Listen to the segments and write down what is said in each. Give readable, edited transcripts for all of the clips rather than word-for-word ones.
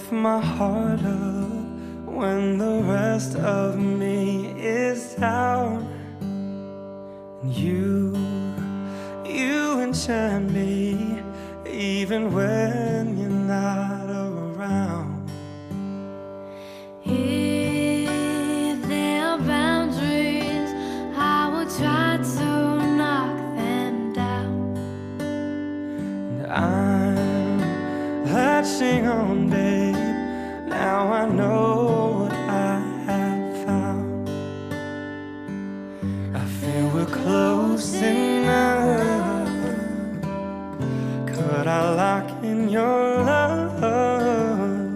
lift my heart up when the rest of me is down. And you enchant me even when you're not around. If there are boundaries, I will try to knock them down. And I'm latching on, babe. Now I know what I have found. I feel we're close enough. Could I lock in your love?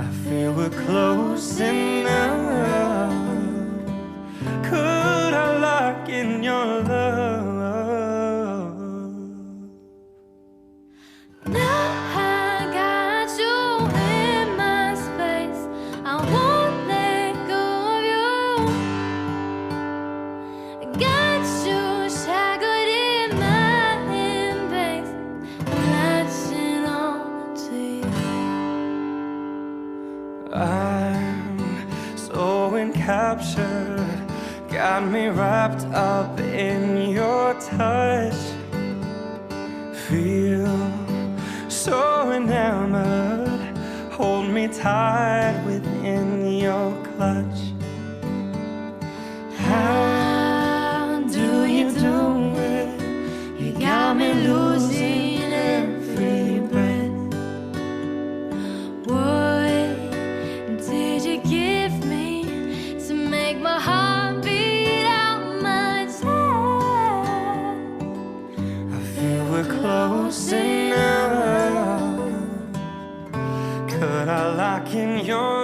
I feel we're close enough. Could I lock in your love? Now I got you in my space. I won't let go of you. I got you shackled in my embrace, latching on to you. I'm so encaptured, got me wrapped up in your touch. Feel so enamored, hold me tight within your clutch. How do you do it? You got me losing every breath. What did you give me to make my heart beat out my chest? I feel we're close enough. Could I lock in your